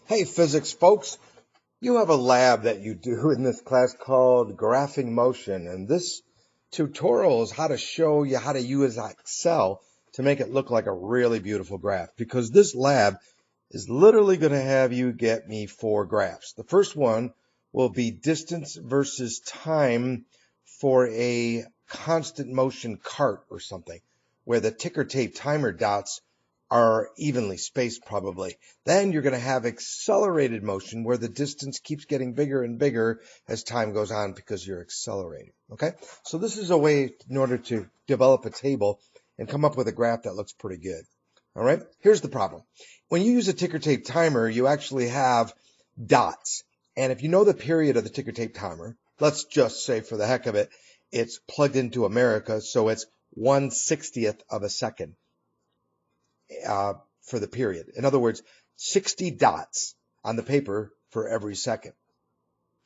Hey, physics folks, you have a lab that you do in this class called Graphing Motion, and this tutorial is how to show you how to use Excel to make it look like a really beautiful graph, because this lab is literally going to have you get me 4 graphs. The first one will be distance versus time for a constant motion cart or something, where the ticker tape timer dots are evenly spaced probably. Then you're going to have accelerated motion where the distance keeps getting bigger and bigger as time goes on because you're accelerating. Okay, so this is a way in order to develop a table and come up with a graph that looks pretty good. All right, here's the problem. When you use a ticker tape timer, you actually have dots. And if you know the period of the ticker tape timer, let's just say for the heck of it, it's plugged into America, so it's 1/60th of a second for the period. In other words, 60 dots on the paper for every second.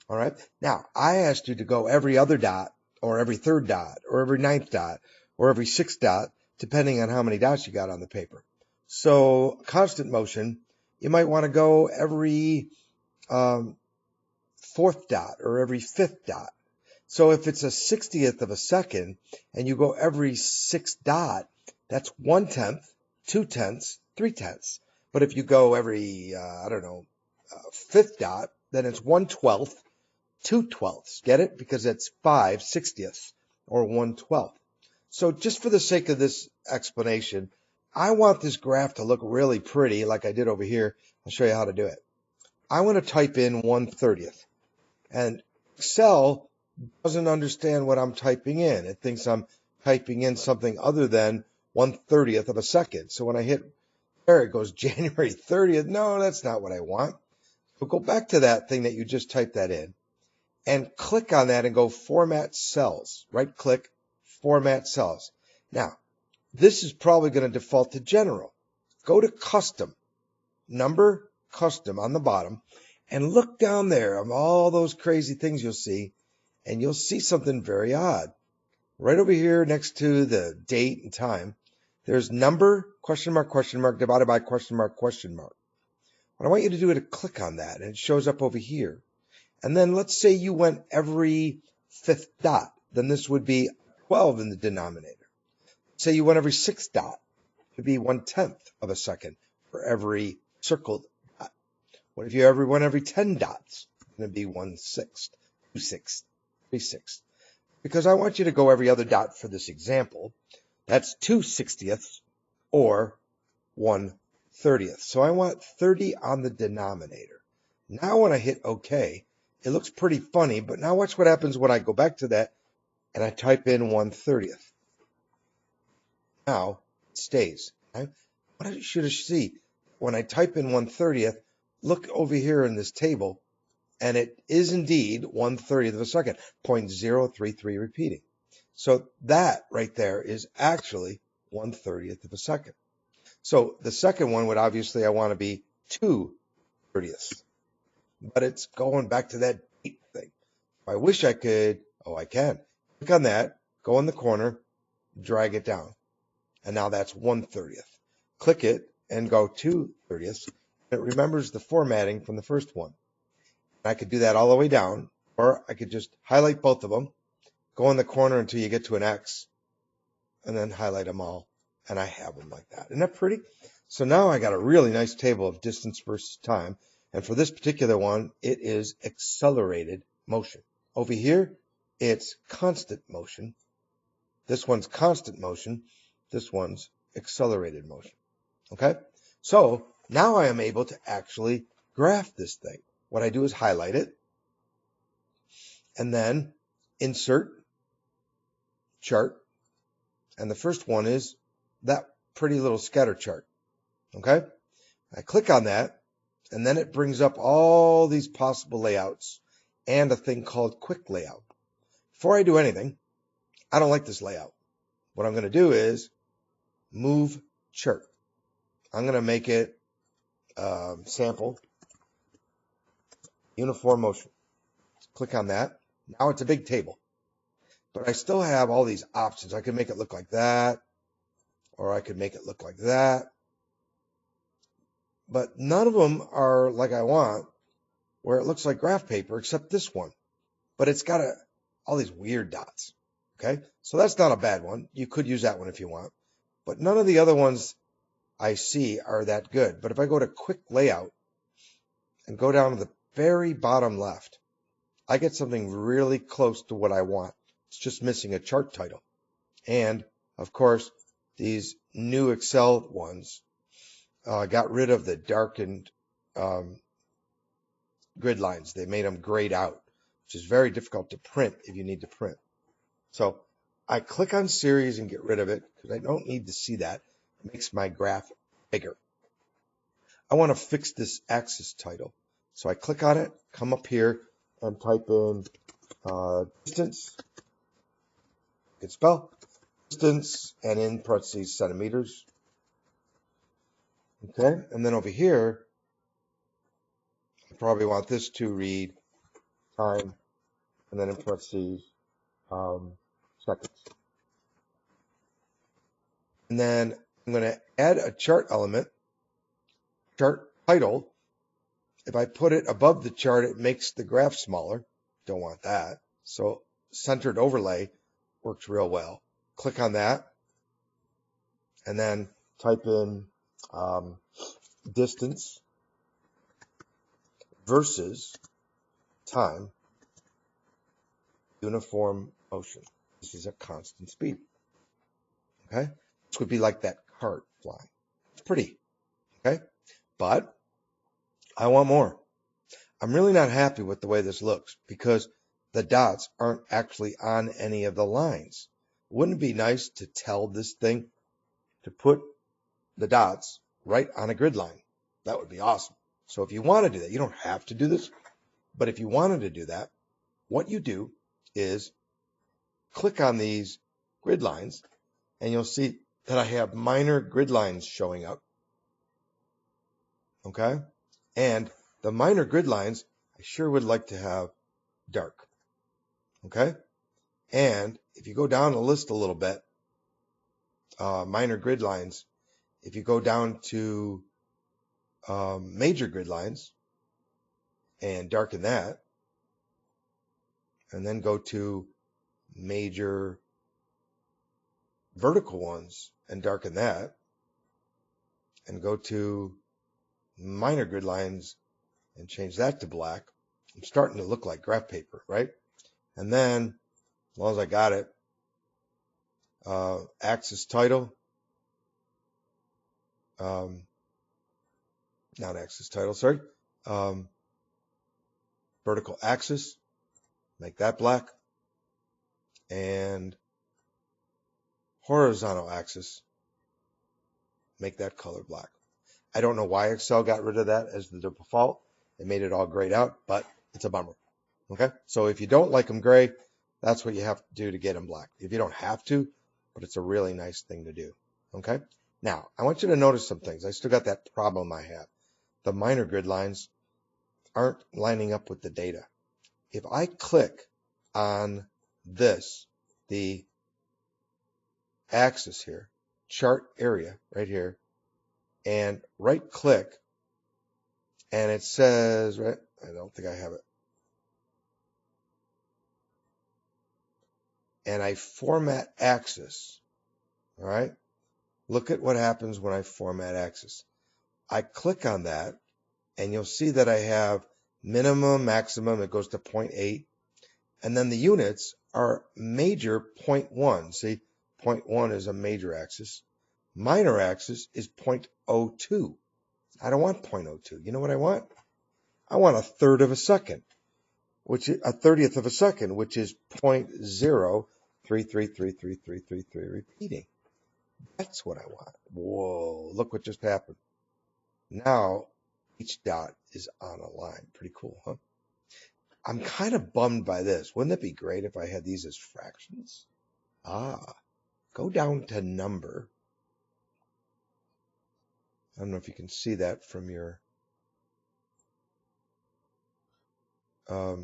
All right. Now, I asked you to go every other dot, or every third dot, or every ninth dot, or every sixth dot, depending on how many dots you got on the paper. So, constant motion, you might want to go every fourth dot or every fifth dot. So if it's a 60th of a second and you go every sixth dot, that's 1/10, 2/10, 3/10. But if you go every, fifth dot, then it's 1/12, 2/12. Get it? Because it's 5/60ths or 1/12. So just for the sake of this explanation, I want this graph to look really pretty like I did over here. I'll show you how to do it. I want to type in 1/30th. And Excel doesn't understand what I'm typing in. It thinks I'm typing in something other than 1/30th of a second. So when I hit there, it goes January 30th. No, that's not what I want. So go back to that thing that you just typed that in and click on that and go Format Cells. Right click, Format Cells. Now, this is probably going to default to General. Go to Custom, Number Custom on the bottom, and look down there of all those crazy things you'll see, and you'll see something very odd. Right over here next to the date and time, there's number, question mark, divided by question mark, question mark. What I want you to do is to click on that, and it shows up over here. And then let's say you went every fifth dot. Then this would be 12 in the denominator. Say you went every sixth dot. It would be 1/10 of a second for every circled dot. What if you went every 10 dots? It's going to be 1/6, 2/6, 3/6. Because I want you to go every other dot for this example. That's 2/60ths or 1/30th. So I want 30 on the denominator. Now when I hit OK, it looks pretty funny, but now watch what happens when I go back to that and I type in 1/30th. Now it stays. What I should see, when I type in 1/30th, look over here in this table, and it is indeed 1/30th of a second, 0.033 repeating. So that right there is actually 1/30th of a second. So the second one would obviously, I want to be 2/30ths. But it's going back to that date thing. I wish I could, I can. Click on that, go in the corner, drag it down. And now that's 1/30th. Click it and go 2/30ths. It remembers the formatting from the first one. I could do that all the way down, or I could just highlight both of them, go in the corner until you get to an X, and then highlight them all, and I have them like that. Isn't that pretty? So now I got a really nice table of distance versus time, and for this particular one, it is accelerated motion. Over here, it's constant motion. This one's constant motion. This one's accelerated motion. Okay? So now I am able to actually graph this thing. What I do is highlight it, and then insert, chart, and the first one is that pretty little scatter chart. Okay? I click on that, and then it brings up all these possible layouts and a thing called quick layout. Before I do anything, I don't like this layout. What I'm going to do is move chart. I'm going to make it sample uniform motion. Click on that. Now it's a big table, but I still have all these options. I can make it look like that, or I could make it look like that. but none of them are like I want, where it looks like graph paper, except this one. But it's got all these weird dots. Okay, so that's not a bad one. You could use that one if you want. But none of the other ones I see are that good. But if I go to quick layout and go down to the very bottom left, I get something really close to what I want. It's just missing a chart title. And of course, these new Excel ones got rid of the darkened grid lines. They made them grayed out, which is very difficult to print if you need to print. So I click on series and get rid of it because I don't need to see that. It makes my graph bigger. I want to fix this axis title. So I click on it, come up here, and type in distance. You can spell distance and in parentheses centimeters. Okay, and then over here, I probably want this to read time, and then in parentheses seconds. And then I'm going to add a chart element, chart title. If I put it above the chart, it makes the graph smaller. Don't want that. So centered overlay works real well. Click on that and then type in distance versus time uniform motion. This is a constant speed. Okay, this would be like that cart flying. It's pretty. Okay, but I want more. I'm really not happy with the way this looks because the dots aren't actually on any of the lines. Wouldn't it be nice to tell this thing to put the dots right on a grid line? That would be awesome. So if you want to do that, you don't have to do this, but if you wanted to do that, what you do is click on these grid lines and you'll see that I have minor grid lines showing up. Okay? And the minor grid lines, I sure would like to have dark. Okay? And if you go down the list a little bit, minor grid lines, if you go down to major grid lines and darken that, and then go to major vertical ones and darken that, and go to minor grid lines and change that to black, I'm starting to look like graph paper, right? And then, as long as I got it, axis title, not axis title, sorry, vertical axis, make that black, and horizontal axis, make that color black. I don't know why Excel got rid of that as the default. It made it all grayed out, but it's a bummer. Okay, so if you don't like them gray, that's what you have to do to get them black. If you don't have to, but it's a really nice thing to do. Okay, now I want you to notice some things. I still got that problem I have. The minor grid lines aren't lining up with the data. If I click on this, the axis here, chart area right here, and right click, and it says, right, I don't think I have it. And I format axis, all right? Look at what happens when I format axis. I click on that, and you'll see that I have minimum, maximum, it goes to 0.8, and then the units are major 0.1. See, 0.1 is a major axis. Minor axis is 0.02. I don't want 0.02. You know what I want? I want a third of a second, which is a 30th of a second, which is 0.0333333 repeating. That's what I want. Whoa, look what just happened. Now each dot is on a line. Pretty cool, huh? I'm kind of bummed by this. Wouldn't it be great if I had these as fractions? Go down to number. I don't know if you can see that from your I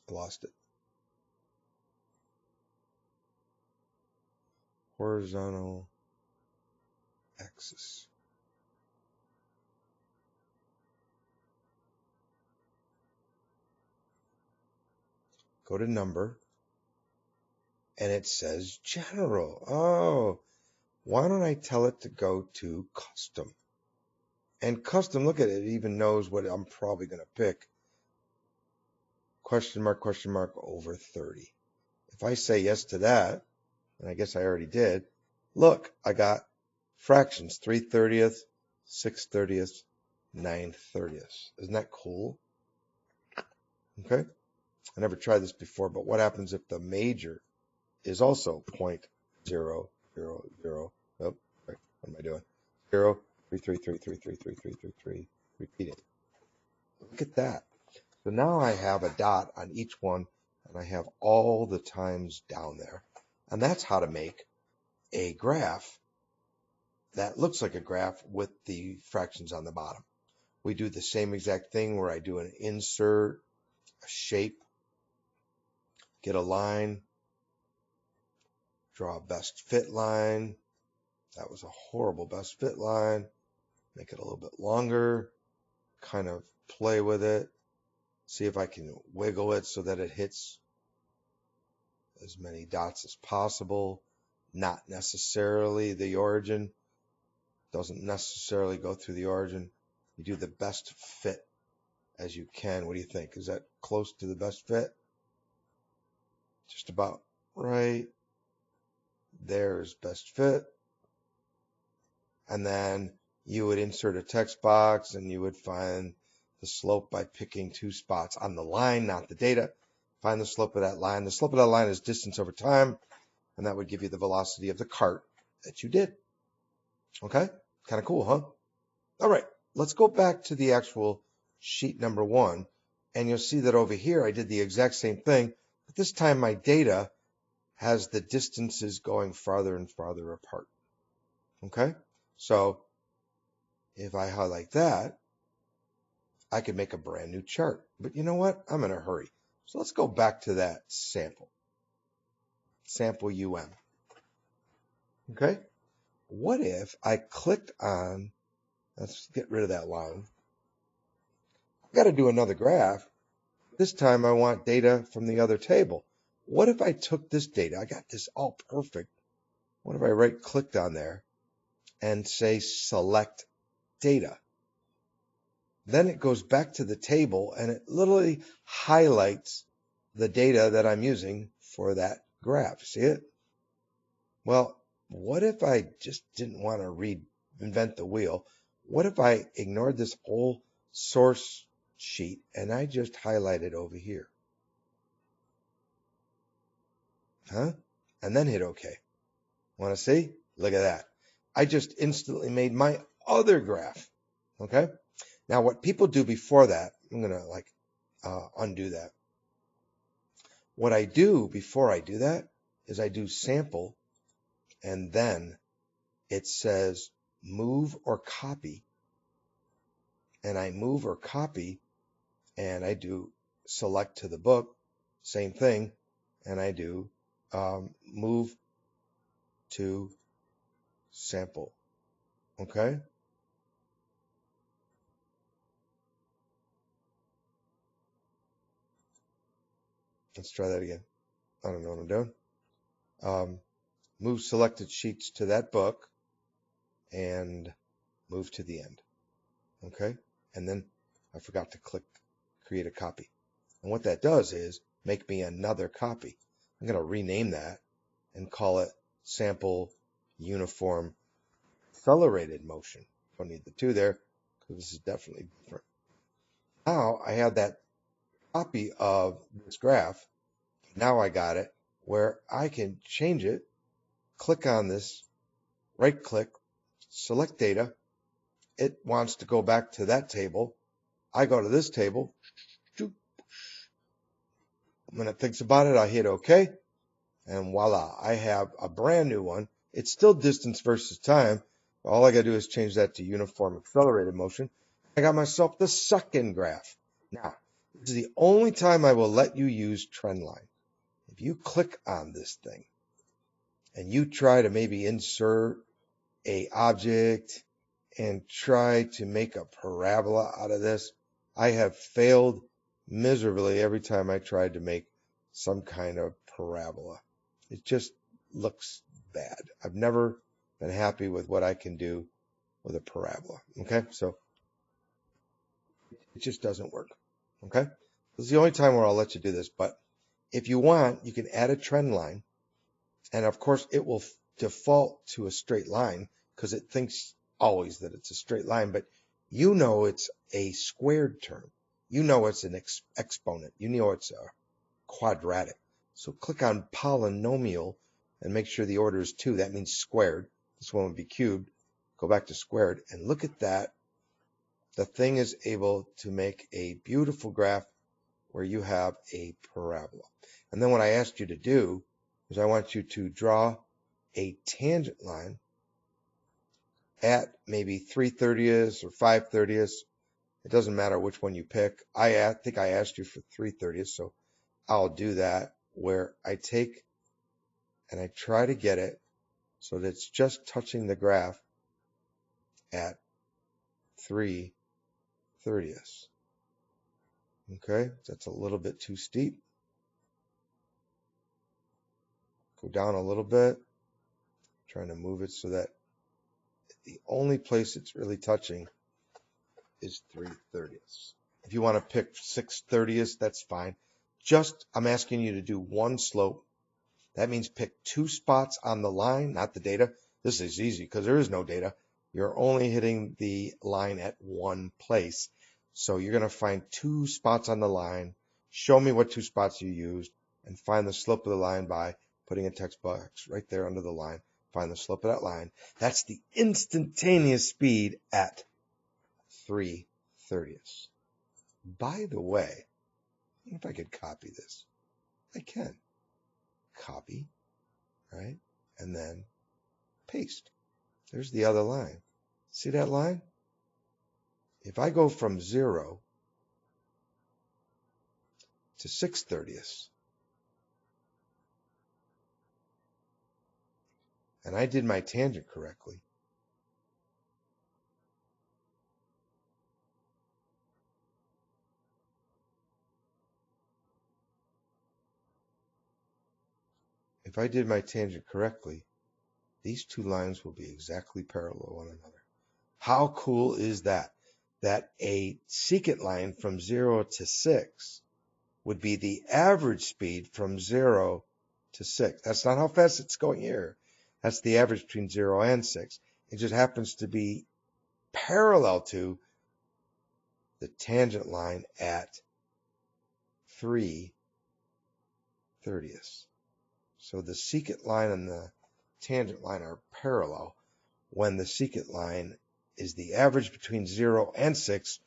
lost it. Horizontal axis. go to number, and it says general. Oh, why don't I tell it to go to custom? And custom, look at it, it even knows what I'm probably going to pick. Question mark, over 30. If I say yes to that, and I guess I already did, look, I got fractions, 3/30, 6/30, 9/30. Isn't that cool? Okay. I never tried this before, but what happens if the major is also 0.000? Oh, what am I doing? 0, 3, 3, 3, 3, 3, 3, 3, 3, 3. Repeating. Look at that. So now I have a dot on each one, and I have all the times down there. And that's how to make a graph that looks like a graph with the fractions on the bottom. We do the same exact thing where I do an insert, a shape, get a line, draw a best fit line. That was a horrible best fit line. Make it a little bit longer, kind of play with it, see if I can wiggle it so that it hits as many dots as possible. Not necessarily the origin. Doesn't necessarily go through the origin. You do the best fit as you can. What do you think? Is that close to the best fit? Just about right. There's best fit. And then you would insert a text box and you would find the slope by picking 2 spots on the line, not the data. Find the slope of that line. The slope of that line is distance over time, and that would give you the velocity of the cart that you did. Okay? Kind of cool, huh? All right, let's go back to the actual sheet number 1, and you'll see that over here I did the exact same thing, but this time my data has the distances going farther and farther apart. Okay? So if I highlight that, I could make a brand new chart. But you know what? I'm in a hurry. So let's go back to that sample. Sample UM. Okay? What if I clicked on, let's get rid of that line. I've got to do another graph. This time I want data from the other table. What if I took this data? I got this all perfect. What if I right clicked on there and say select data? Then it goes back to the table and it literally highlights the data that I'm using for that graph. See it? Well, what if I just didn't want to reinvent the wheel? What if I ignored this whole source sheet and I just highlighted over here? Huh? And then hit OK. Want to see? Look at that. I just instantly made my other graph. Okay? Now, what people do before that, I'm going to undo that. What I do before I do that is I do sample, and then it says move or copy. And I move or copy, and I do select to the book, same thing, and I do move to sample. Okay? Let's try that again. I don't know what I'm doing. Move selected sheets to that book and move to the end. Okay? And then I forgot to click create a copy. And what that does is make me another copy. I'm going to rename that and call it sample uniform accelerated motion. Don't need the 2 there because this is definitely different. Now I have that copy of this graph. Now I got it where I can change it, click on this, right click, select data. It wants to go back to that table. I go to this table. When it thinks about it, I hit OK. And voila, I have a brand new one. It's still distance versus time. All I got to do is change that to uniform accelerated motion. I got myself the second graph. Now, this is the only time I will let you use trend line. If you click on this thing and you try to maybe insert a object and try to make a parabola out of this, I have failed miserably every time I tried to make some kind of parabola. It just looks bad. I've never been happy with what I can do with a parabola. Okay, so it just doesn't work. Okay, this is the only time where I'll let you do this, but if you want, you can add a trend line, and of course it will default to a straight line because it thinks always that it's a straight line, but you know it's a squared term. You know it's an exponent. You know it's a quadratic. So click on polynomial and make sure the order is 2. That means squared. This one would be cubed. Go back to squared and look at that. The thing is able to make a beautiful graph where you have a parabola. And then what I asked you to do is I want you to draw a tangent line at maybe 3/30ths or 5/30ths. It doesn't matter which one you pick. I think I asked you for 3/30ths, so I'll do that, where I take and I try to get it so that it's just touching the graph at 3/30ths. Okay, that's a little bit too steep. Go down a little bit, trying to move it so that the only place it's really touching is 3/30ths. If you want to pick 6/30ths, that's fine. Just, I'm asking you to do one slope. That means pick 2 spots on the line, not the data. This is easy because there is no data. You're only hitting the line at one place. So you're going to find 2 spots on the line. Show me what 2 spots you used and find the slope of the line by putting a text box right there under the line. Find the slope of that line. That's the instantaneous speed at 3/30ths. By the way, if I could copy this, I can. Copy, right? And then paste. There's the other line. See that line? If I go from 0 to 6/30ths, and I did my tangent correctly, these 2 lines will be exactly parallel to one another. How cool is that? That a secant line from 0 to 6 would be the average speed from 0 to 6. That's not how fast it's going here. That's the average between 0 and 6. It just happens to be parallel to the tangent line at 3/30ths. So the secant line and the tangent line are parallel. When the secant line is the average between 0 and 6,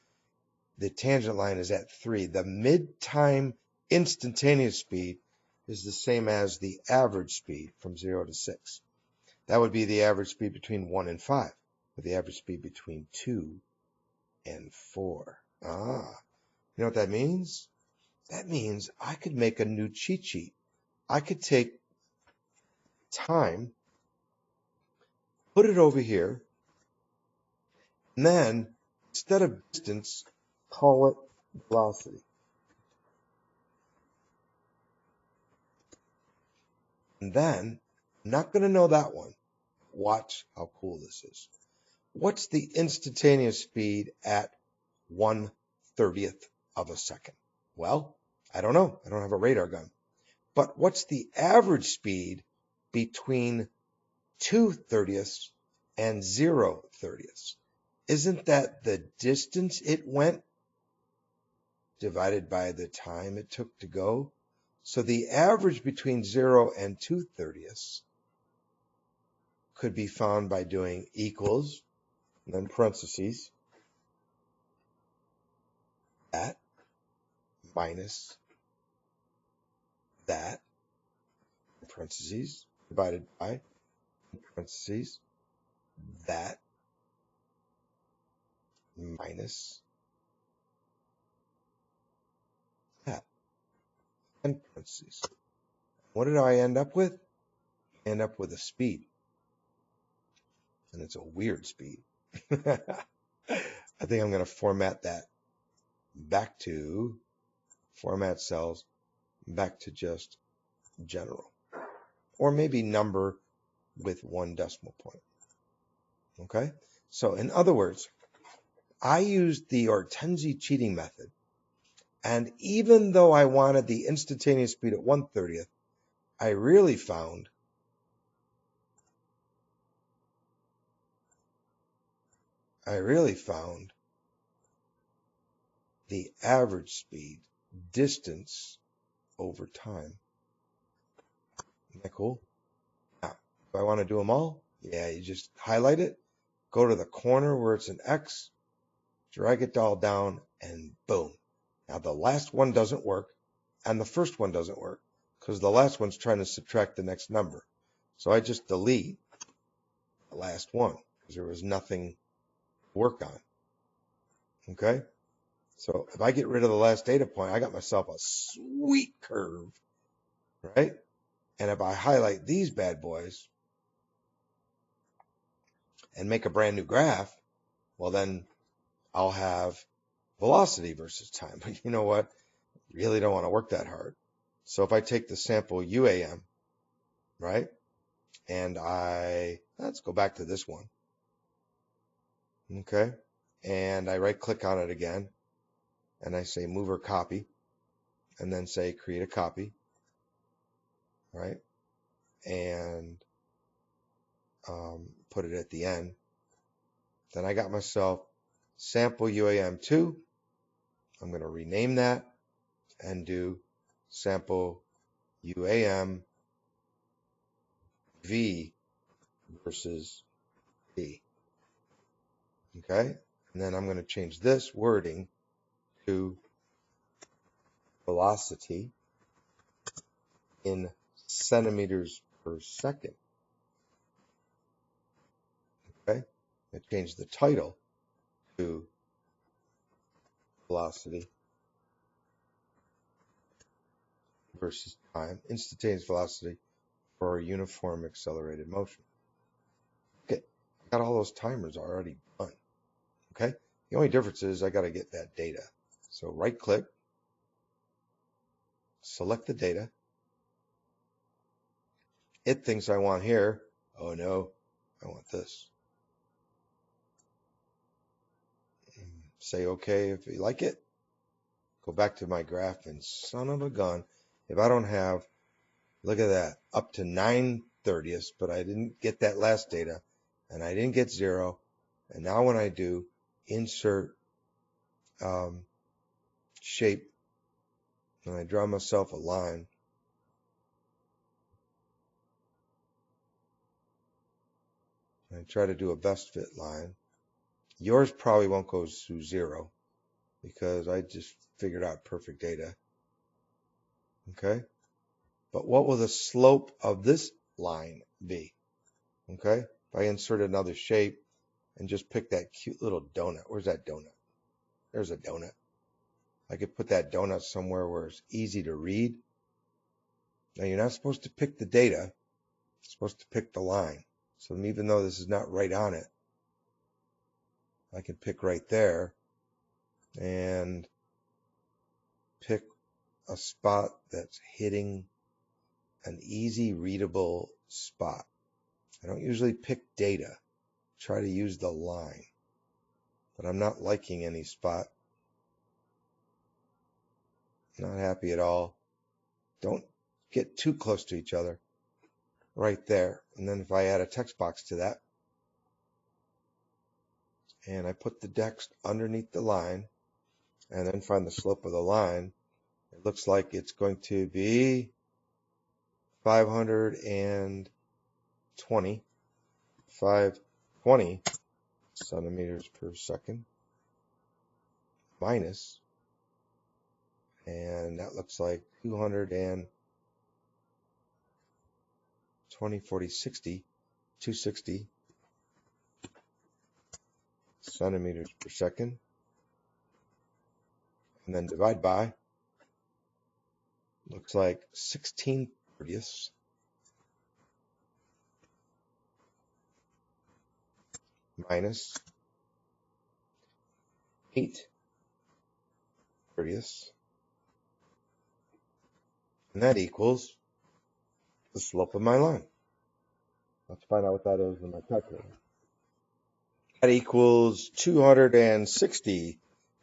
the tangent line is at 3. The mid-time instantaneous speed is the same as the average speed from 0 to 6. That would be the average speed between 1 and 5, or the average speed between 2 and 4. You know what that means? That means I could make a new cheat sheet. I could take time, put it over here, and then instead of distance, call it velocity. And then, I'm not going to know that one. Watch how cool this is. What's the instantaneous speed at 1/30th of a second? Well, I don't know. I don't have a radar gun. But what's the average speed between 2/30ths and 0/30ths? Isn't that the distance it went divided by the time it took to go? So the average between 0 and 2/30ths could be found by doing equals, and then parentheses, that minus that, parentheses, divided by, parentheses, that minus that, and parentheses. What did I end up with? I end up with a speed. And it's a weird speed. I think I'm going to format that back to format cells, back to just general, or maybe number with 1 decimal point. Okay, so in other words, I used the Hortense cheating method, and even though I wanted the instantaneous speed at 1/30th, I really found the average speed distance over time. Isn't that cool? Now, if I want to do them all, yeah, you just highlight it, go to the corner where it's an X, drag it all down, and boom. Now the last one doesn't work, and the first one doesn't work, because the last one's trying to subtract the next number. So I just delete the last one, because there was nothing to work on. Okay? So if I get rid of the last data point, I got myself a sweet curve, right? And if I highlight these bad boys and make a brand new graph, well then I'll have velocity versus time. But you know what? Really don't want to work that hard. So if I take the sample UAM, right? And let's go back to this one. Okay. And I right click on it again. And I say move or copy. And then say create a copy. Right. And put it at the end. Then I got myself sample UAM2. I'm going to rename that and do sample UAM V versus V. Okay, and then I'm going to change this wording to velocity in centimeters per second. Okay, I change the title to velocity versus time, instantaneous velocity for a uniform accelerated motion. Okay, I got all those timers already done. Okay, the only difference is I got to get that data. So right click, select the data. It thinks I want here. Oh no, I want this. Say okay if you like it. Go back to my graph and son of a gun, if I don't have, look at that, up to 9/30ths, but I didn't get that last data, and I didn't get 0. And now when I do insert shape, and I draw myself a line, and I try to do a best fit line, yours probably won't go through 0 because I just figured out perfect data. Okay, but what will the slope of this line be? Okay, if I insert another shape and just pick that cute little donut. Where's that donut? There's a donut. I could put that donut somewhere where it's easy to read. Now you're not supposed to pick the data, you're supposed to pick the line. So even though this is not right on it, I can pick right there and pick a spot that's hitting an easy readable spot. I don't usually pick data, try to use the line, but I'm not liking any spot. Not happy at all. Don't get too close to each other. Right there. And then if I add a text box to that, and I put the text underneath the line, and then find the slope of the line, it looks like it's going to be 520 centimeters per second minus, and that looks like 220, 40, 60, 260 centimeters per second, and then divide by, looks like 16/30ths minus 8/30ths, And that equals the slope of my line. Let's find out what that is in my calculator. That equals 260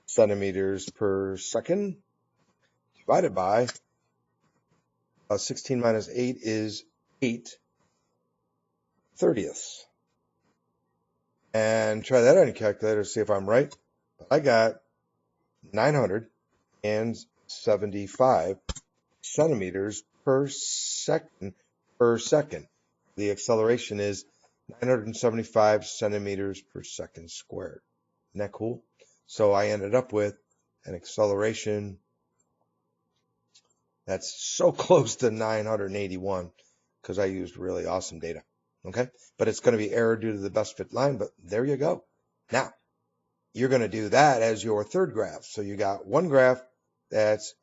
centimeters per second divided by 16 minus 8 is 8/30. And try that on your calculator to see if I'm right. I got 975 centimeters per second. The acceleration is 975 centimeters per second squared. Isn't that cool? So I ended up with an acceleration that's so close to 981 because I used really awesome data. Okay, but it's going to be error due to the best fit line, but there you go. Now, you're going to do that as your third graph. So you got one graph that's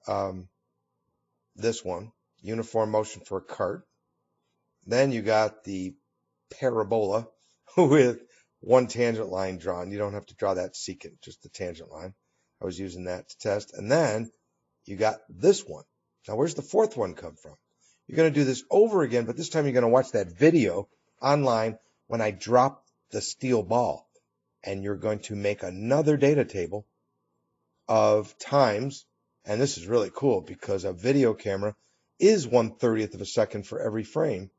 this one, uniform motion for a cart. Then you got the parabola with one tangent line drawn. You don't have to draw that secant, just the tangent line. I was using that to test. And then you got this one. Now, where's the fourth one come from? You're going to do this over again, but this time you're going to watch that video online when I drop the steel ball. And you're going to make another data table of times. And this is really cool because a video camera is 1/30th of a second for every frame.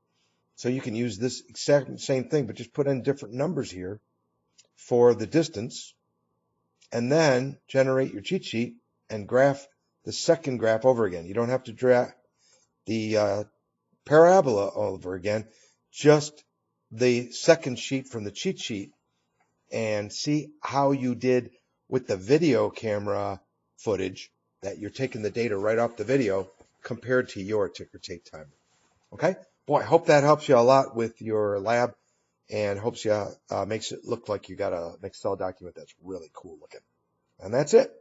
So you can use this exact same thing, but just put in different numbers here for the distance. And then generate your cheat sheet and graph the second graph over again. You don't have to draw the parabola over again, just the second sheet from the cheat sheet, and see how you did with the video camera footage that you're taking the data right off the video compared to your ticker tape timer. Okay? Boy, I hope that helps you a lot with your lab and hopes you makes it look like you got an Excel document that's really cool looking. And that's it.